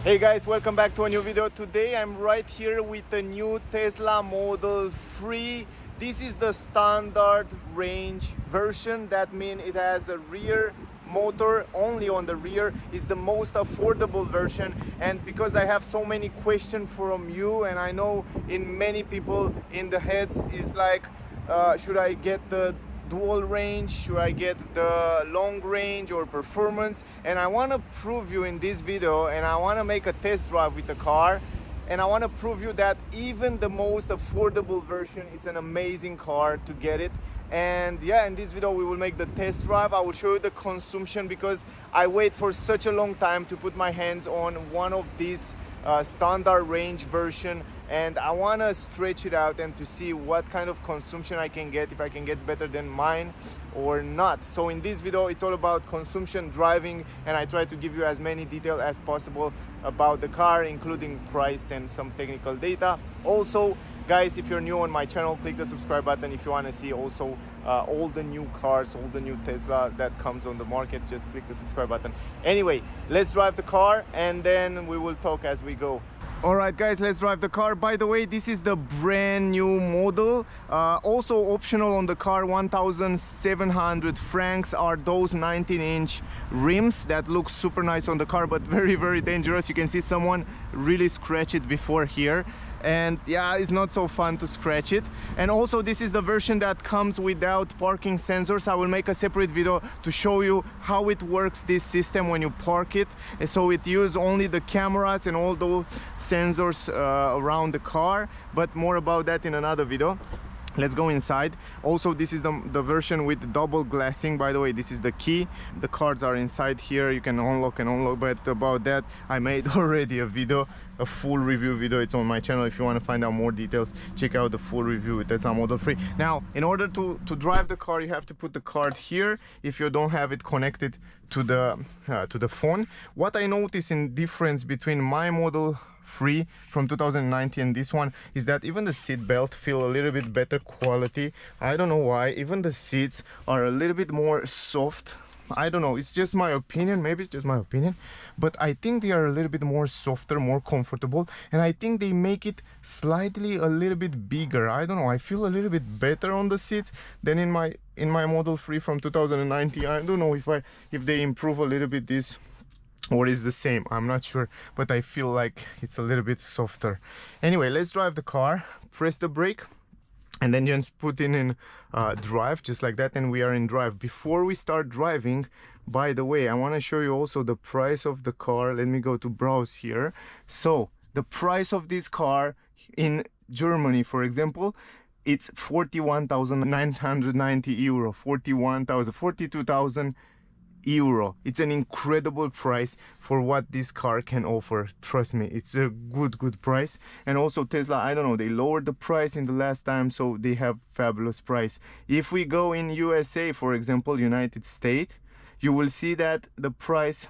Hey guys, welcome back to a new video. Today I'm right here with the new Tesla Model 3. This is the standard range version. That means it has a rear motor only on the rear. Is the most affordable version, and because I have so many questions from you, and I know in many people in the heads is like, should I get the dual range, should I get the long range or performance? And I want to prove you in this video, and I want to make a test drive with the car, and I want to prove you that even the most affordable version, it's an amazing car to get it. And yeah, in this video we will make the test drive. I will show you the consumption because I wait for such a long time to put my hands on one of these standard range version, and I want to stretch it out and to see what kind of consumption I can get, if I can get better than mine or not. So in this video it's all about consumption, driving, and I try to give you as many details as possible about the car, including price and some technical data. Also guys, if you're new on my channel, click the subscribe button. If you want to see also all the new cars, all the new Tesla that comes on the market, just click the subscribe button. Anyway, let's drive the car and then we will talk as we go. All right guys, let's drive the car. By the way, this is the brand new model. Also optional on the car, 1,700 francs are those 19-inch rims that look super nice on the car, but very dangerous. You can see someone really scratched it before here, and yeah, it's not so fun to scratch it. And also this is the version that comes without parking sensors. I will make a separate video to show you how it works, this system, when you park it. And so it uses only the cameras and all those sensors around the car, but more about that in another video. Let's go inside. Also, this is the version with double glassing. By the way, this is the key. The cards are inside here. You can unlock and unlock, but about that I made already a video, a full review video. It's on my channel. If you want to find out more details, check out the full review with Tesla Model 3. Now, in order to drive the car, you have to put the card here if you don't have it connected to the phone. What I notice in difference between my Model 3 from 2019 and this one is that even the seat belt feel a little bit better quality. I don't know why. Even the seats are a little bit more soft. I don't know, it's just my opinion, maybe it's just my opinion, but I think they are a little bit more softer, more comfortable, and I think they make it slightly a little bit bigger. I don't know, I feel a little bit better on the seats than in my Model 3 from 2019. I don't know if they improve a little bit this or is the same, I'm not sure, but I feel like it's a little bit softer. Anyway, let's drive the car. Press the brake and then just put in drive, just like that, and we are in drive. Before we start driving, by the way, I want to show you also the price of the car. Let me go to browse here. So the price of this car in Germany, for example, it's 41,990 euro, 42,000 euro. It's an incredible price for what this car can offer. Trust me, it's a good price. And also Tesla, I don't know, they lowered the price in the last time, so they have fabulous price. If we go in USA, for example, United States, you will see that the price,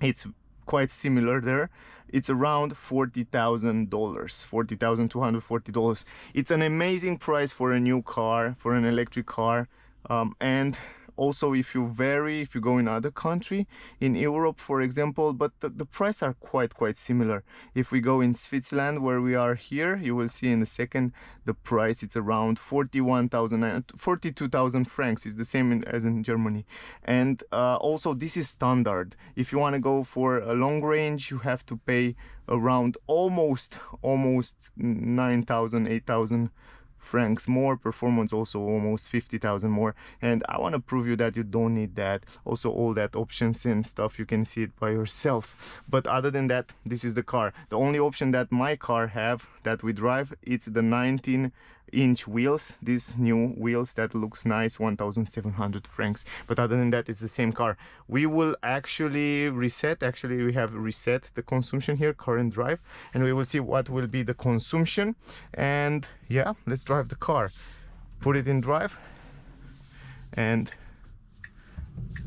it's quite similar there. It's around $40,000, $40,240. It's an amazing price for a new car, for an electric car. And also if you go in other country, in Europe for example, but the price are quite similar. If we go in Switzerland, where we are here, you will see in a second the price, it's around 42,000 francs. Is the same as in Germany. And also this is standard. If you want to go for a long range, you have to pay around almost 9,000, 8,000 francs more. Performance also almost 50,000 more, and I want to prove you that you don't need that. Also all that options and stuff, you can see it by yourself. But other than that, this is the car. The only option that my car have that we drive, it's the 19-inch wheels, these new wheels that looks nice, 1,700 francs. But other than that, it's the same car. We will actually reset, we have reset the consumption here, current drive, and we will see what will be the consumption. And yeah, let's drive the car. Put it in drive and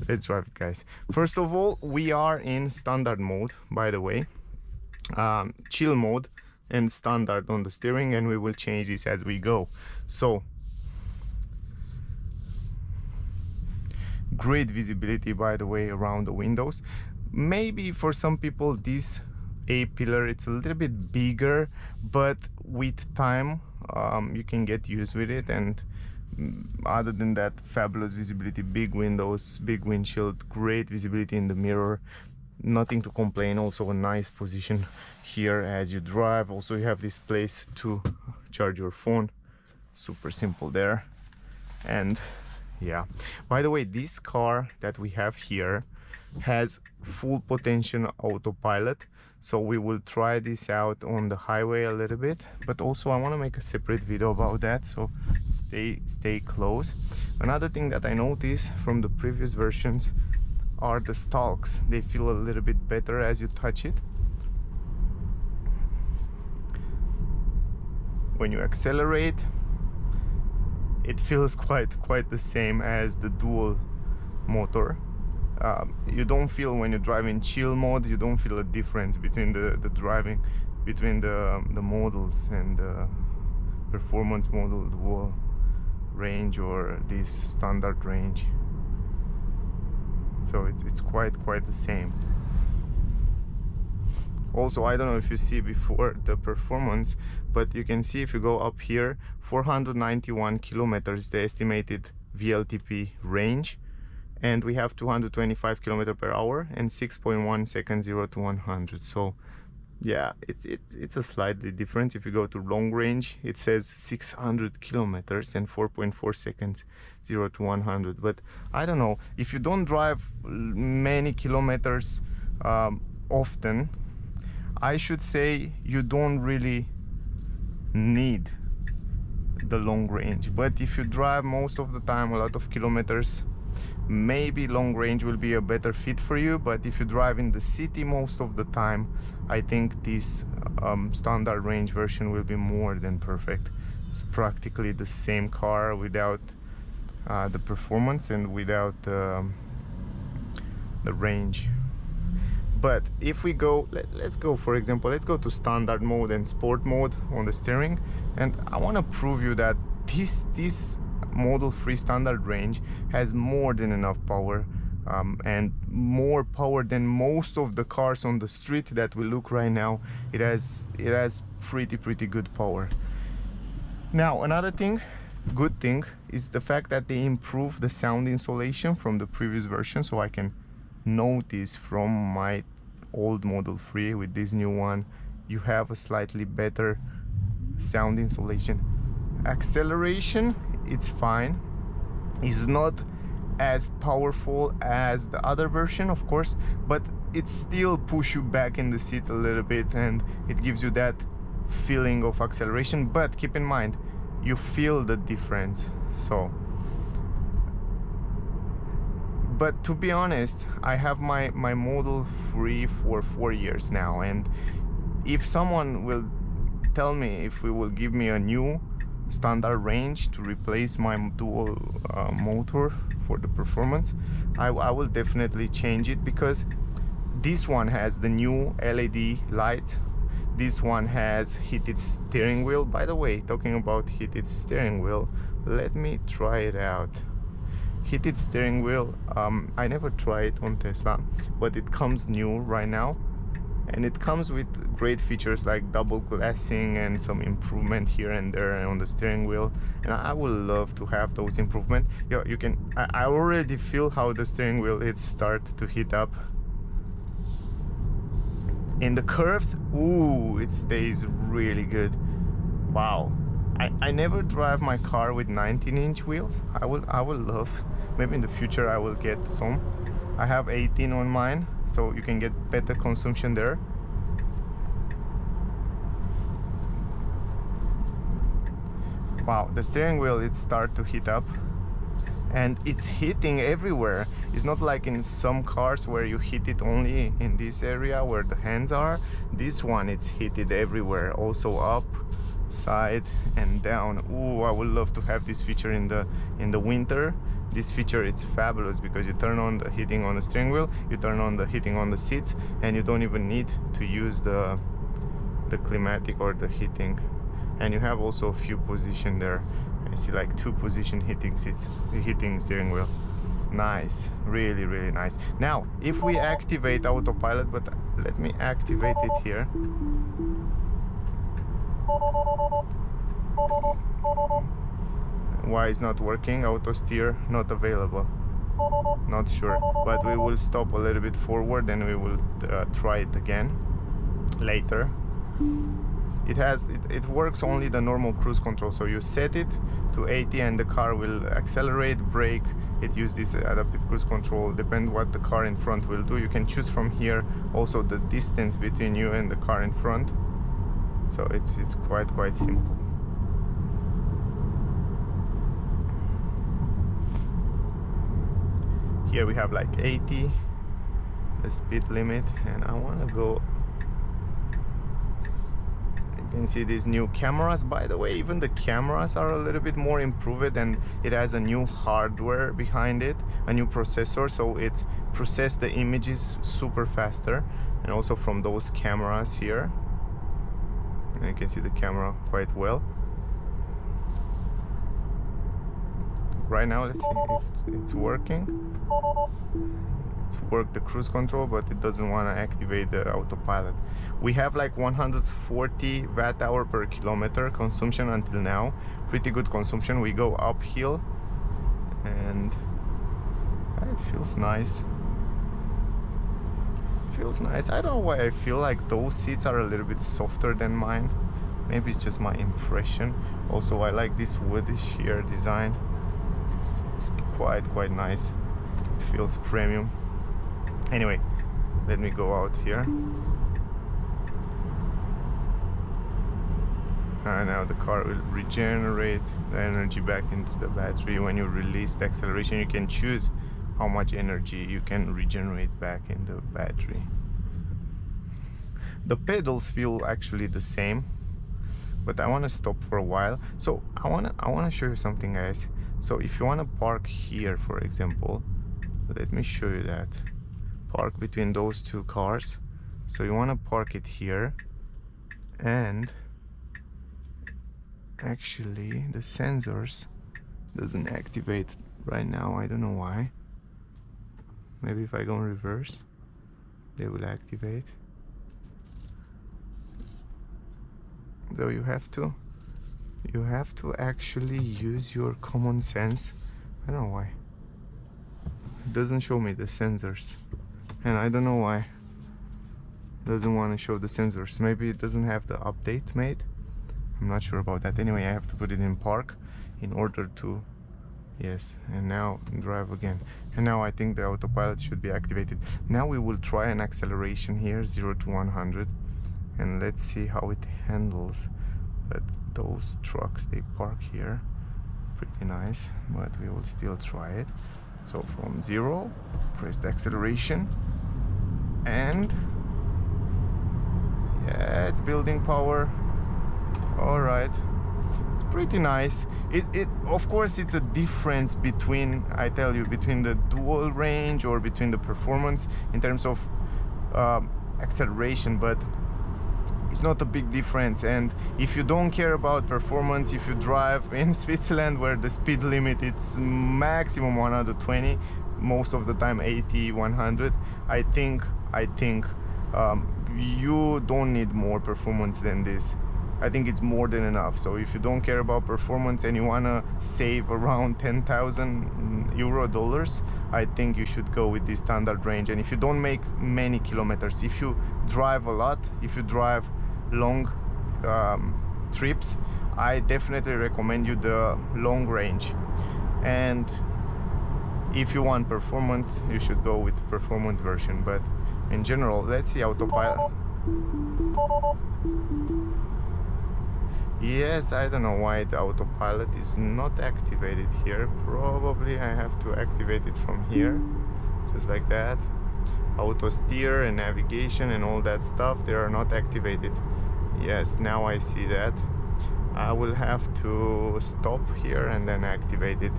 let's drive it, guys. First of all, we are in standard mode, by the way, chill mode and standard on the steering, and we will change this as we go. So great visibility, by the way, around the windows. Maybe for some people this A-pillar, it's a little bit bigger, but with time you can get used with it. And other than that, fabulous visibility, big windows, big windshield, great visibility in the mirror, nothing to complain. Also a nice position here as you drive. Also you have this place to charge your phone, super simple there. And yeah, by the way, this car that we have here has full potential autopilot, so we will try this out on the highway a little bit, but also I want to make a separate video about that, so stay close. Another thing that I noticed from the previous versions are the stalks. They feel a little bit better as you touch it. When you accelerate, it feels quite the same as the dual motor. You don't feel, when you drive in chill mode, you don't feel a difference between the driving between the models, and the performance model, dual range, or this standard range. So it's quite the same. Also, I don't know if you see before the performance, but you can see if you go up here, 491 kilometers the estimated VLTP range, and we have 225 kilometers per hour and 6.1 seconds 0 to 100. So yeah, it's a slightly difference. If you go to long range, it says 600 kilometers and 4.4 seconds 0 to 100. But I don't know, if you don't drive many kilometers often, I should say you don't really need the long range. But if you drive most of the time a lot of kilometers, maybe long range will be a better fit for you. But if you drive in the city most of the time, I think this standard range version will be more than perfect. It's practically the same car without the performance and without the range. But if we go, let's go, for example, let's go to standard mode and sport mode on the steering, and I want to prove you that this Model 3 standard range has more than enough power, and more power than most of the cars on the street that we look right now. It has pretty good power. Now another thing, good thing, is the fact that they improved the sound insulation from the previous version, so I can notice from my old Model 3 with this new one, you have a slightly better sound insulation. Acceleration, it's fine. It's not as powerful as the other version, of course, but it still pushes you back in the seat a little bit, and it gives you that feeling of acceleration. But keep in mind, you feel the difference. So, but to be honest, I have my Model 3 for 4 years now, and if someone will tell me if we will give me a new standard range to replace my dual motor for the performance, I will definitely change it, because this one has the new LED light, this one has heated steering wheel. By the way, talking about heated steering wheel, let me try it out. Heated steering wheel, I never tried it on Tesla, but it comes new right now, and it comes with great features like double glassing and some improvement here and there on the steering wheel, and I would love to have those improvements. Yeah, you can, I already feel how the steering wheel it start to heat up in the curves. Ooh, it stays really good. Wow, I never drive my car with 19-inch wheels. I will love, maybe in the future I will get some. I have 18 on mine, so you can get better consumption there. Wow, the steering wheel it start to heat up, and it's hitting everywhere. It's not like in some cars where you hit it only in this area where the hands are. This one, it's heated everywhere, also up, side and down. Ooh, I would love to have this feature in the winter. This feature, it's fabulous, because you turn on the heating on the steering wheel, you turn on the heating on the seats, and you don't even need to use the climatic or the heating. And you have also a few position there. I see like 2 position heating seats, heating steering wheel. Nice, really nice. Now if we activate autopilot, but Let me activate it here. Why is not working? Auto steer not available. Not sure, but we will stop a little bit forward and we will try it again later. It works only the normal cruise control, so you set it to 80 and the car will accelerate, brake. It uses this adaptive cruise control, depend what the car in front will do. You can choose from here also the distance between you and the car in front, so it's quite simple. Here we have like 80, the speed limit, and I want to go. You can see these new cameras. By the way, even the cameras are a little bit more improved, and it has a new hardware behind it, a new processor, so it processes the images super faster. And also from those cameras here, and you can see the camera quite well. Right now, let's see if it's working. It's worked the cruise control, but it doesn't want to activate the autopilot. We have like 140 watt-hour per kilometer consumption until now. Pretty good consumption. We go uphill and it feels nice. Feels nice. I don't know why I feel like those seats are a little bit softer than mine. Maybe it's just my impression. Also, I like this woodish here design. It's quite nice. It feels premium. Anyway, let me go out here. Now the car will regenerate the energy back into the battery. When you release the acceleration, you can choose how much energy you can regenerate back in the battery. The pedals feel actually the same, but I want to stop for a while. So I want to show you something, guys. So if you want to park here, for example, let me show you that. Park between those two cars. So you want to park it here, and actually the sensors doesn't activate right now. I don't know why. Maybe if I go in reverse, they will activate. So you have to actually use your common sense. I don't know why. It doesn't show me the sensors, and I don't know why it doesn't want to show the sensors. Maybe it doesn't have the update made. I'm not sure about that. Anyway, I have to put it in park in order to, yes, and now drive again. And now I think the autopilot should be activated. Now we will try an acceleration here, 0 to 100, and let's see how it handles. But those trucks, they park here, pretty nice, but we will still try it. So from 0, press the acceleration, and yeah, it's building power. All right, it's pretty nice. It of course, it's a difference between, I tell you, between the dual range or between the performance in terms of acceleration, but it's not a big difference. And if you don't care about performance, if you drive in Switzerland where the speed limit it's maximum 120, most of the time 80, 100, I think you don't need more performance than this. I think it's more than enough. So if you don't care about performance and you wanna save around 10,000 euro dollars, I think you should go with the standard range. And if you don't make many kilometers, if you drive a lot, if you drive long trips, I definitely recommend you the long range. And if you want performance, you should go with the performance version. But in general, let's see autopilot. Yes, I don't know why the autopilot is not activated here. Probably I have to activate it from here, just like that. Auto steer and navigation and all that stuff, they are not activated. Yes, now I see that. I will have to stop here and then activate it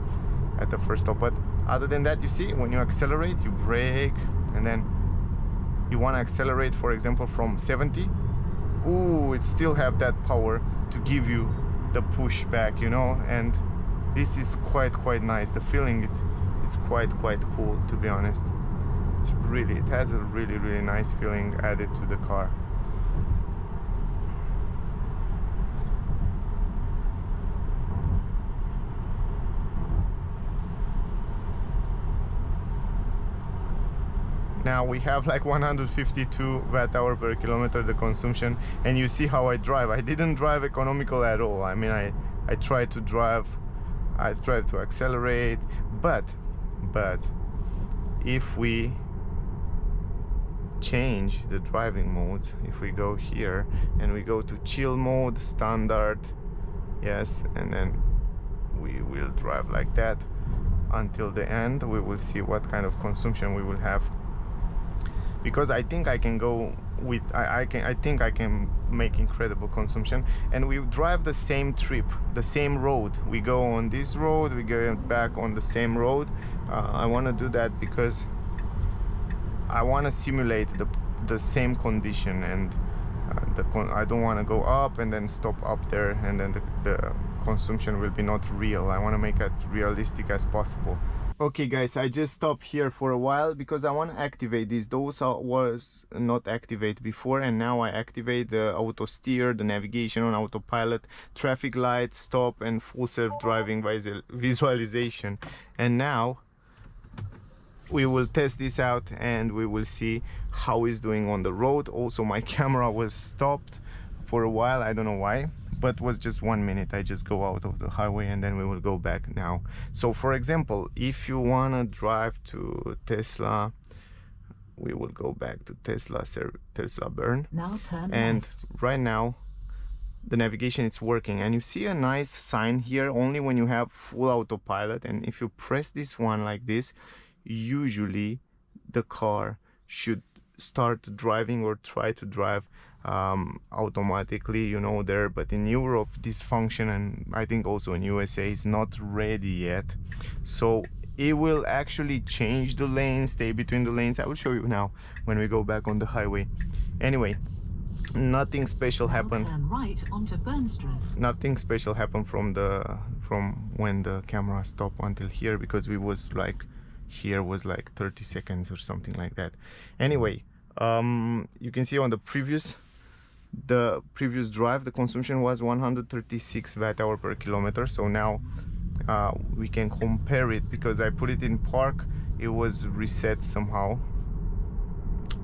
at the first stop. But other than that, you see, when you accelerate, you brake, and then you want to accelerate, for example, from 70. Ooh, it still have that power to give you the push back, you know. And this is quite nice. The feeling, it's quite cool, to be honest. It has a really nice feeling added to the car. Now we have like 152 watt-hour per kilometer the consumption, and you see how I drive. I didn't drive economical at all. I mean, I tried to drive, I tried to accelerate, but if we change the driving mode, if we go here and we go to chill mode, standard, yes, and then we will drive like that until the end, we will see what kind of consumption we will have. Because I think I can go with, I think I can make incredible consumption. And we drive the same trip, the same road. We go on this road, we go back on the same road. I want to do that because I want to simulate the same condition, and I don't want to go up and then stop up there, and then the consumption will be not real. I want to make it realistic as possible. Okay guys, I just stopped here for a while because I want to activate this. Those was not activated before, and now I activate the auto steer, the navigation on autopilot, traffic lights, stop, and full self-driving visualization. And now we will test this out and we will see how it's doing on the road. Also, my camera was stopped for a while, I don't know why, but was just 1 minute. I just go out of the highway and then we will go back now. So for example, if you want to drive to Tesla, we will go back to Tesla burn. Now turn and left. Right now the navigation is working, and you see a nice sign here only when you have full autopilot. And if you press this one like this, usually the car should start driving or try to drive automatically, you know, there. But in Europe this function, and I think also in USA, is not ready yet. So it will actually change the lane, stay between the lanes. I will show you now when we go back on the highway. Anyway, nothing special happened. Turn right onto Burnstress. Nothing special happened from when the camera stopped until here, because we was like, here was like 30 seconds or something like that. Anyway, you can see on the previous drive, the consumption was 136 watt-hour per kilometer. So now we can compare it, because I put it in park, it was reset somehow,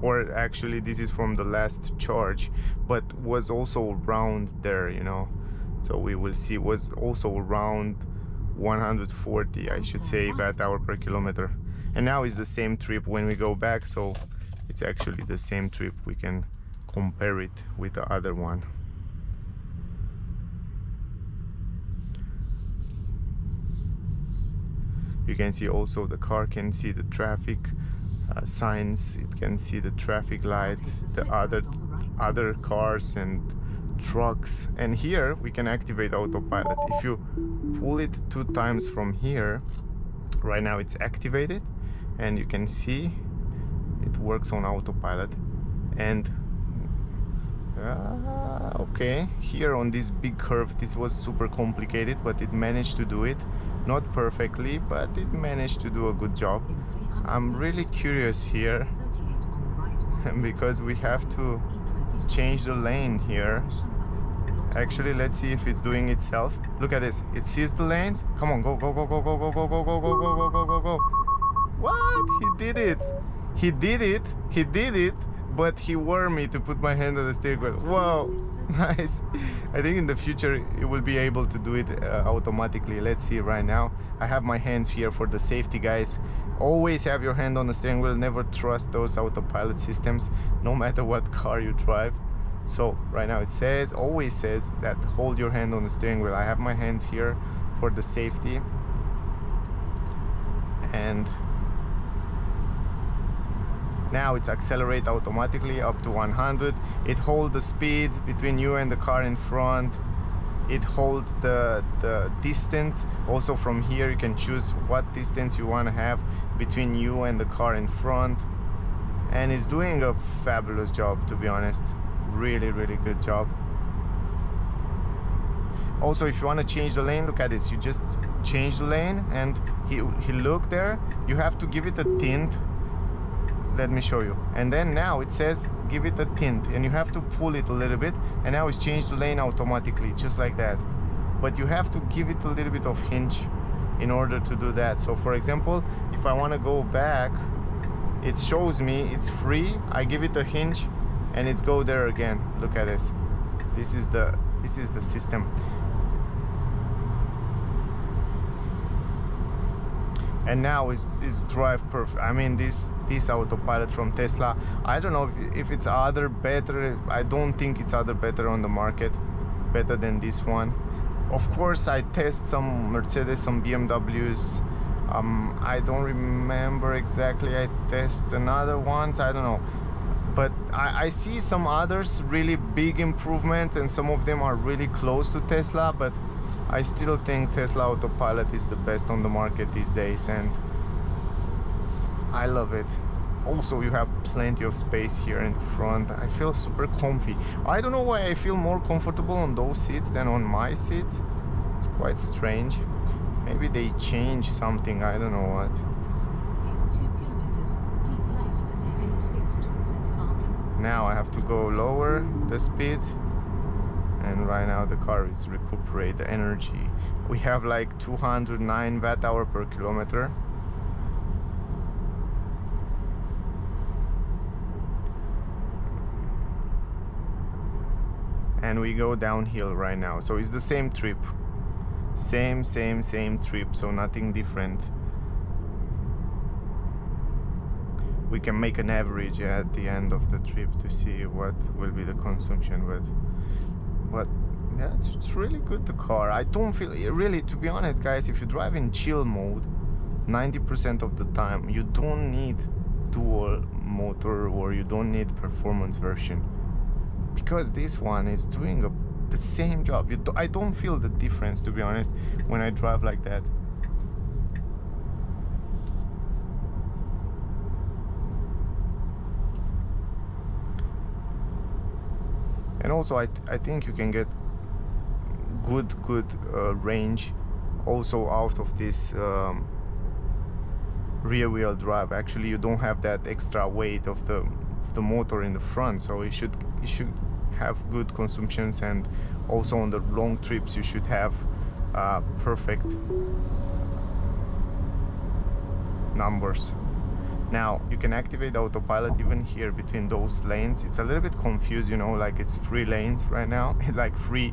or actually this is from the last charge, but was also around there, you know. So we will see, was also around 140, I should say, watt-hour per kilometer. And now it's the same trip when we go back, so it's actually the same trip. We can compare it with the other one. You can see also the car can see the traffic signs, it can see the traffic light, the other cars and trucks. And here we can activate autopilot. If you pull it 2 times from here, right now it's activated, and you can see it works on autopilot. And okay, here on this big curve, this was super complicated, but it managed to do it. Not perfectly, but it managed to do a good job. I'm really curious here because we have to change the lane here. Actually, let's see if it's doing itself. Look at this, it sees the lanes. Come on, go, go, go, go, go, go, go, go, go, go, go, go, go, go. What? He did it. He did it. He did it. But he warned me to put my hand on the steering wheel. Whoa, nice. I think in the future it will be able to do it automatically. Let's see right now. I have my hands here for the safety, guys. Always have your hand on the steering wheel. Never trust those autopilot systems, no matter what car you drive. So right now it says, always says that hold your hand on the steering wheel. I have my hands here for the safety. And now it's accelerate automatically up to 100. It holds the speed between you and the car in front. It holds the distance. Also from here you can choose what distance you want to have between you and the car in front. And it's doing a fabulous job, to be honest. Really, really good job. Also, if you want to change the lane, look at this. You just change the lane and he look there. You have to give it a tint. let me show you. And then now it says give it a tint, and you have to pull it a little bit, and now it's changed to lane automatically, just like that. But you have to give it a little bit of hinge in order to do that. So for example, if I want to go back, it shows me it's free. I give it a hinge and it's go there again. Look at this. This is the system. And now it's drive perfect. I mean, this Autopilot from Tesla, I don't know if it's other better. I don't think it's other better on the market, better than this one. Of course, I test some Mercedes, some BMWs. I don't remember exactly. I test another ones. I don't know. But I see some others really big improvement, and some of them are really close to Tesla. But I still think Tesla Autopilot is the best on the market these days, and I love it. Also, you have plenty of space here in front. I feel super comfy. I don't know why I feel more comfortable on those seats than on my seats. It's quite strange. Maybe they changed something, I don't know what. In 2 kilometers, keep left at A6 towards Interlaken. Now I have to go lower the speed. And right now the car is recuperate the energy. We have like 209 watt-hour per kilometer. And we go downhill right now, so it's the same trip, same trip, so nothing different. We can make an average at the end of the trip to see what will be the consumption, but yeah, it's really good, the car. I don't feel really, to be honest guys, if you drive in chill mode 90% of the time, you don't need dual motor or you don't need performance version, because this one is doing the same job. I don't feel the difference, to be honest, when I drive like that. And also I think you can get good range also out of this rear wheel drive. Actually, you don't have that extra weight of the motor in the front, so you should have good consumptions, and also on the long trips you should have perfect numbers. Now you can activate Autopilot even here between those lanes. It's a little bit confused, you know, like it's 3 lanes right now, like 3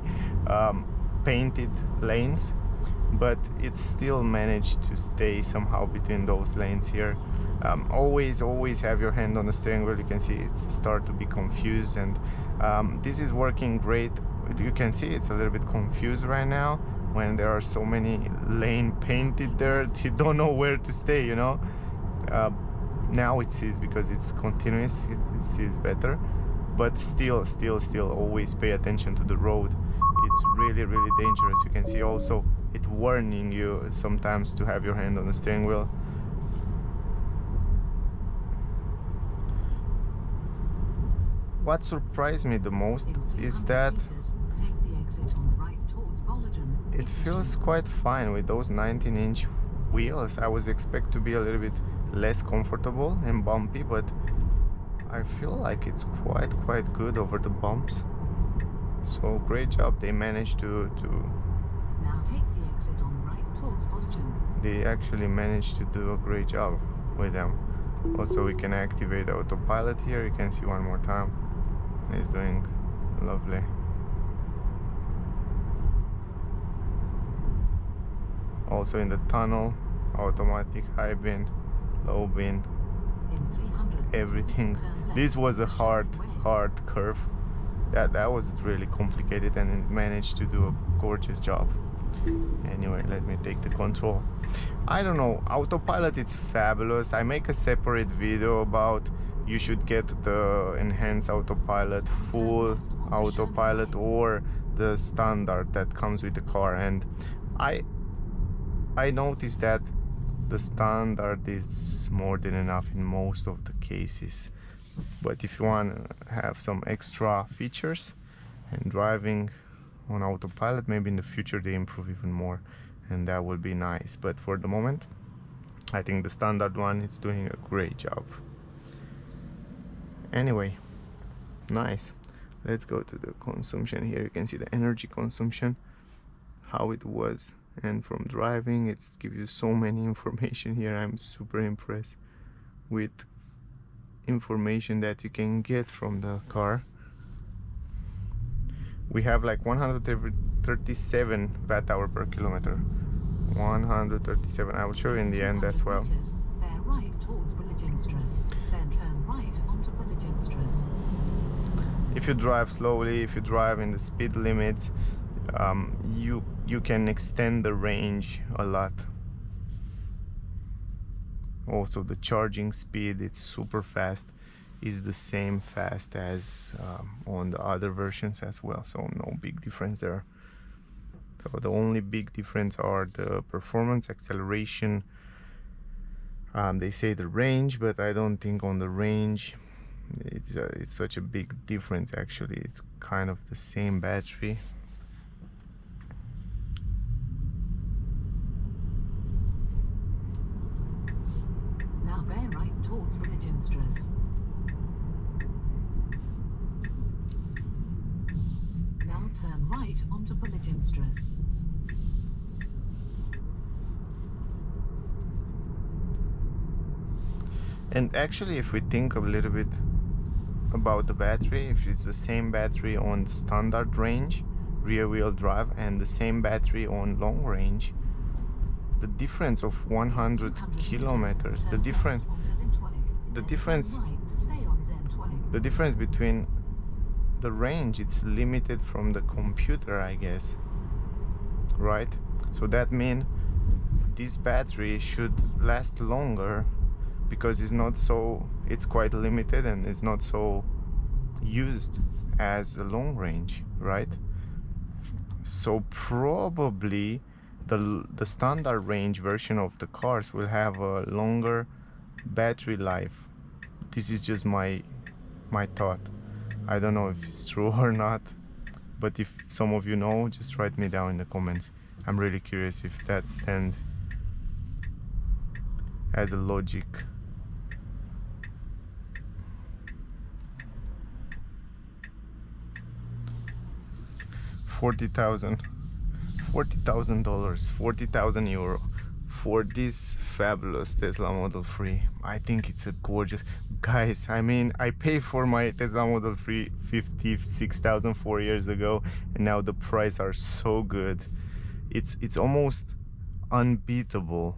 painted lanes, but it's still managed to stay somehow between those lanes here. Always have your hand on the steering wheel. You can see it's start to be confused, and this is working great. You can see it's a little bit confused right now when there are so many lanes painted there. You don't know where to stay, you know. Now it sees, because it's continuous, it sees better, but still always pay attention to the road. It's really dangerous. You can see also it warning you sometimes to have your hand on the steering wheel. What surprised me the most is that it feels quite fine with those 19-inch wheels. I was expect to be a little bit less comfortable and bumpy, but I feel like it's quite good over the bumps. So great job, they managed to Now take the exit on the right towards Bolton. They actually managed to do a great job with them. Also, we can activate Autopilot here. You can see one more time. It's doing lovely. Also in the tunnel, automatic high bin, low bin, everything. This was a hard curve. That was really complicated, and it managed to do a gorgeous job. Anyway, let me take the control. I don't know, Autopilot, it's fabulous. I make a separate video about you should get the enhanced Autopilot, full Autopilot, or the standard that comes with the car. And I noticed that the standard is more than enough in most of the cases. But if you want to have some extra features and driving on Autopilot, maybe in the future they improve even more, and that will be nice. But for the moment, I think the standard one is doing a great job. Anyway, nice. Let's go to the consumption. Here you can see the energy consumption, how it was, and from driving it's give you so many information here. I'm super impressed with information that you can get from the car. We have like 137 watt-hour per kilometer. 137. I will show you in the end as well. Bear right towards Billigen Stress, then turn right onto Billigen Stress. If you drive slowly, if you drive in the speed limit, you can extend the range a lot. Also the charging speed, it's super fast, is the same fast as on the other versions as well, so no big difference there. So the only big difference are the performance, acceleration, they say the range, but I don't think on the range it's such a big difference. Actually, it's kind of the same battery. Now bear right towards Billigen Stress. Now turn right onto Billigen Stress. And actually, if we think a little bit about the battery, if it's the same battery on standard range, rear wheel drive, and the same battery on long range, the difference of 100 kilometers, the difference between the range, it's limited from the computer, I guess, right? So that means this battery should last longer, because it's quite limited and it's not so used as a long range, right? So probably the standard range version of the cars will have a longer battery life. This is just my thought. I don't know if it's true or not, but if some of you know, just write me down in the comments. I'm really curious if that stands as a logic. $40,000, €40,000 for this fabulous Tesla Model 3. I think it's a gorgeous, guys. I mean, I paid for my Tesla Model 3 $56,000 4 years ago, and now the price are so good. It's almost unbeatable.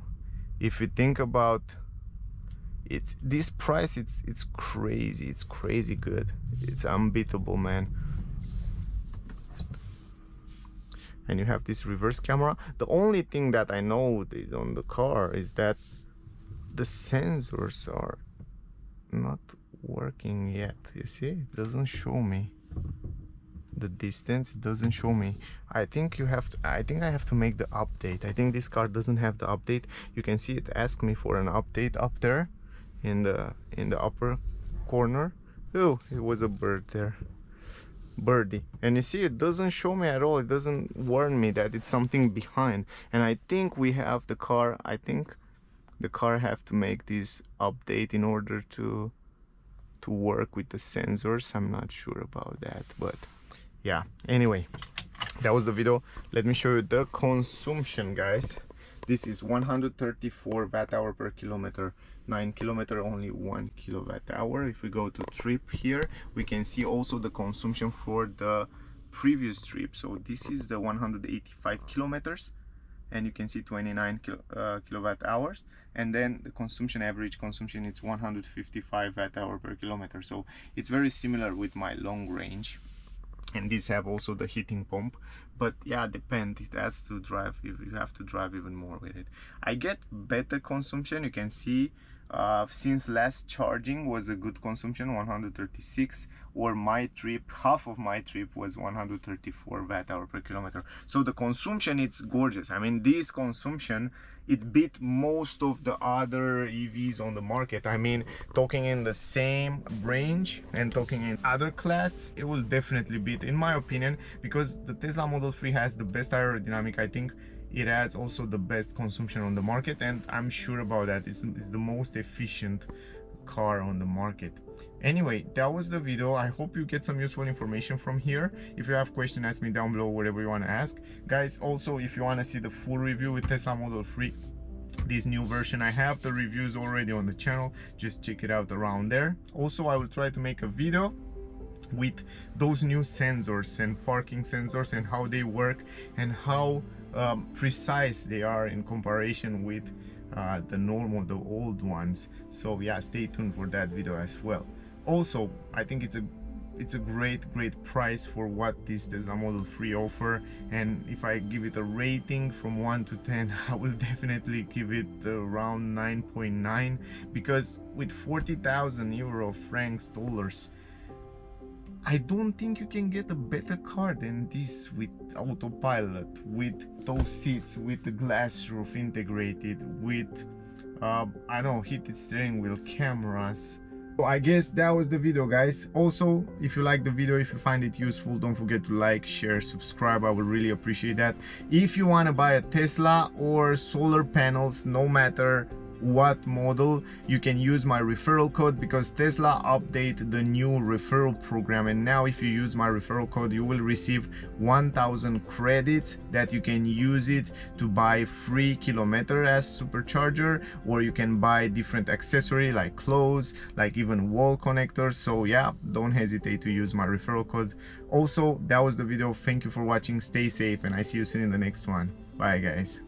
If you think about this price, it's crazy. It's crazy good. It's unbeatable, man. And you have this reverse camera. The only thing that I know is on the car is that the sensors are not working yet. You see, it doesn't show me the distance. It doesn't show me. I think I have to make the update. I think this car doesn't have the update. You can see it asked me for an update up there in the upper corner. Oh, it was a bird there. Birdie. And you see, it doesn't show me at all. It doesn't warn me that it's something behind. And I think we have the car, I think the car have to make this update in order to work with the sensors. I'm not sure about that, but yeah. Anyway, that was the video. Let me show you the consumption, guys. This is 134 watt-hour per kilometer. 9 kilometer, only 1 kilowatt-hour. If we go to trip here, we can see also the consumption for the previous trip. So this is the 185 kilometers, and you can see 29 kilowatt-hours. And then the consumption, average consumption, it's 155 watt-hour per kilometer. So it's very similar with my long range. And these have also the heating pump, but yeah, depend. It has to drive. You have to drive even more with it. I get better consumption. You can see since last charging was a good consumption, 136, or my trip, half of my trip was 134 watt-hour per kilometer. So the consumption, it's gorgeous. I mean, this consumption, it beat most of the other EVs on the market. I mean, talking in the same range and talking in other class, it will definitely beat, in my opinion, because the Tesla Model 3 has the best aerodynamic. I think it has also the best consumption on the market, and I'm sure about that. It's the most efficient car on the market. Anyway, that was the video. I hope you get some useful information from here. If you have questions, ask me down below, whatever you want to ask. Guys, also, if you want to see the full review with Tesla Model 3, this new version, I have the reviews already on the channel. Just check it out around there. Also, I will try to make a video with those new sensors and parking sensors and how they work and how precise they are in comparison with the old ones. So yeah, stay tuned for that video as well. Also, I think it's a great price for what this Tesla Model 3 offer, and if I give it a rating from 1 to 10, I will definitely give it around 9.9, because with 40,000 euro, francs, dollars, I don't think you can get a better car than this, with autopilot, with those seats, with the glass roof integrated, with I don't know, heated steering wheel, cameras. So I guess that was the video, guys. Also, if you like the video, if you find it useful, don't forget to like, share, subscribe. I would really appreciate that. If you want to buy a Tesla or solar panels, no matter what model, you can use my referral code, because Tesla updated the new referral program, and now if you use my referral code, you will receive 1000 credits that you can use it to buy free kilometer as supercharger, or you can buy different accessory like clothes, like even wall connectors. So yeah, don't hesitate to use my referral code. Also, that was the video. Thank you for watching. Stay safe, and I see you soon in the next one. Bye guys.